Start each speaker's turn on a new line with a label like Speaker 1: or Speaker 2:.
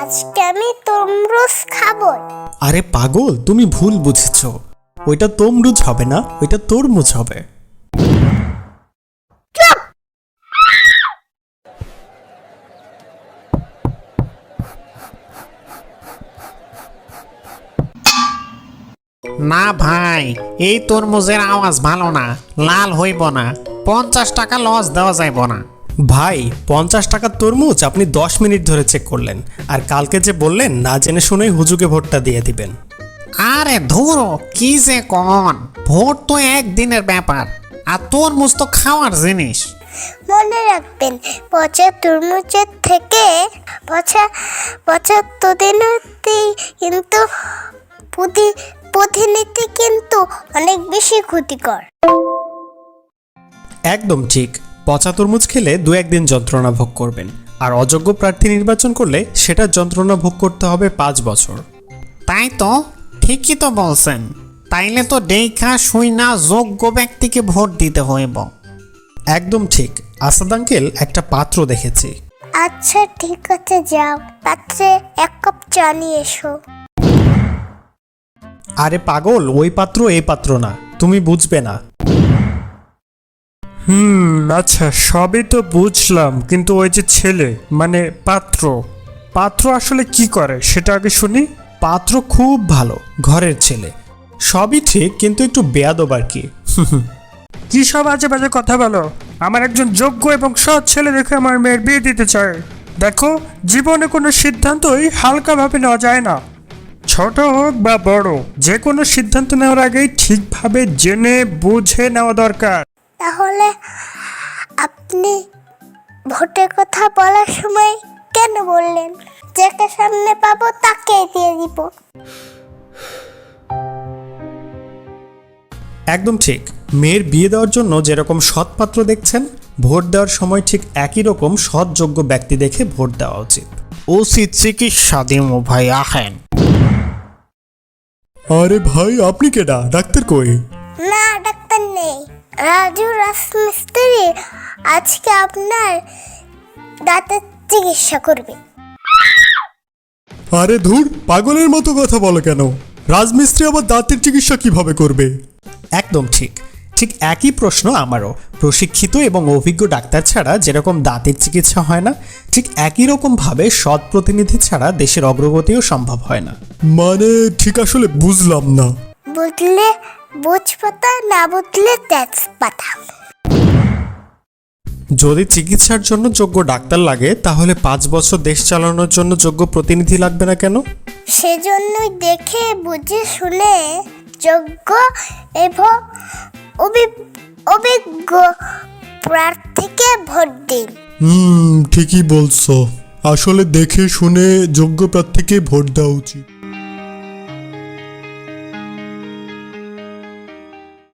Speaker 1: আজকে আমি তরমুজ খাবো।
Speaker 2: আরে পাগল, তুমি ভুল বুঝেছো। ওইটা তরমুজ হবে না, ওইটা তরমুজ হবে।
Speaker 3: না ভাই, এই তরমুজের আওয়াজ ভালো না, লাল হইব না। 50 টাকা লস দেওয়া যাইব না।
Speaker 2: ভাই, 50 টাকার তরমুজ আপনি 10 মিনিট ধরে চেক করলেন, আর কালকে যে বললেন না জেনে শুনেই হুজুকে ভোটটা দিয়ে দিবেন।
Speaker 3: আরে ধুরো, কি যে কন, ভোট তো একদিনের ব্যাপার, আর তরমুজ তো খাওয়ার জিনিস।
Speaker 1: মনে রাখবেন, পচা তরমুজের থেকে পঁচাত্তর দিনতি কিন্তু প্রতিনিধি কিন্তু অনেক বেশি ক্ষতিকর।
Speaker 2: একদম ঠিক। পচা তরমুজ খেলে 2-1 দিন যন্ত্রণা ভোগ করবেন, আর অযোগ্য প্রার্থী নির্বাচন করলে সেটার যন্ত্রণা ভোগ করতে হবে 5 বছর।
Speaker 3: তাই তো, ঠিকই তো বলছেন। তাইলে তো দেখা শুই না যোগ্য ব্যক্তিকে ভোট দিতে হইব।
Speaker 2: একদম ঠিক। আসাদ আঙ্কেল, একটা পাত্র দেখেছি।
Speaker 1: আচ্ছা ঠিক আছে, যাও, পাত্রে 1 কাপ চা নিয়ে এসো।
Speaker 2: আরে পাগল, ওই পাত্র এই পাত্র না, তুমি বুঝবে না।
Speaker 4: আচ্ছা, সবই তো বুঝলাম, কিন্তু ওই যে ছেলে মানে পাত্র আসলে কি করে সেটা আগে শুনি।
Speaker 2: পাত্র খুব ভালো, ঘরের ছেলে, সবই ঠিক, কিন্তু একটু বেয়াদব আর কি।
Speaker 4: কি সব আজে বাজে কথা বলো? আমার একজন যোগ্য এবং সৎ ছেলে দেখে আমার মেয়ের বিয়ে দিতে চায়। দেখো, জীবনে কোনো সিদ্ধান্তই হালকাভাবে নেওয়া যায় না। ছোট হোক বা বড়, যে কোনো সিদ্ধান্ত নেওয়ার আগেই ঠিকভাবে জেনে বুঝে নেওয়া দরকার।
Speaker 1: তাহলে আপনি ভোটের কথা বলার সময় কেন বললেন যাকে সামনে পাবো তাকেই দিয়ে দিব?
Speaker 2: একদম ঠিক। মেয়ের বিয়ে দেওয়ার জন্য যেরকম সৎ পাত্র দেখছেন, ভোট দেওয়ার সময় ঠিক একই রকম সৎ যোগ্য ব্যক্তি দেখে ভোট দেওয়া উচিত।
Speaker 3: উচিত চিকিৎসা দিমু ভাই, আহেন।
Speaker 2: আরে ভাই, আপনি কেডা? ডাক্তার কই?
Speaker 1: না, ডাক্তার নেই। রাজু রাজমিস্ত্রি আজকে আপনার দাঁতের চিকিৎসা করবে।
Speaker 2: আরে ধুর, পাগলের মতো কথা বলো কেন? রাজমিস্ত্রি আবার দাঁতের চিকিৎসা কিভাবে করবে? একদম ঠিক। ঠিক একই প্রশ্ন আমারও। প্রশিক্ষিত এবং অভিজ্ঞ ডাক্তার ছাড়া যেরকম দাঁতের চিকিৎসা হয় না, ঠিক একই রকম ভাবে সৎ প্রতিনিধি ছাড়া দেশের অগ্রগতিও সম্ভব হয় না। মানে ঠিক আসলে বুঝলাম না।
Speaker 1: বুঝলে বুঝ পাতা, না বুঝলে তেজপাতা।
Speaker 2: যদি চিকিৎসার জন্য যোগ্য ডাক্তার লাগে, তাহলে 5 বছর দেশ চালানোর জন্য যোগ্য প্রতিনিধি লাগবে না কেন?
Speaker 1: সেজন্যই দেখে বুঝে শুনে যোগ্য এবং অভিজ্ঞ প্রার্থীকে ভোট দিন।
Speaker 2: ঠিকই বলছো। আসলে দেখে শুনে যোগ্য প্রার্থীকে ভোট দেওয়া উচিত।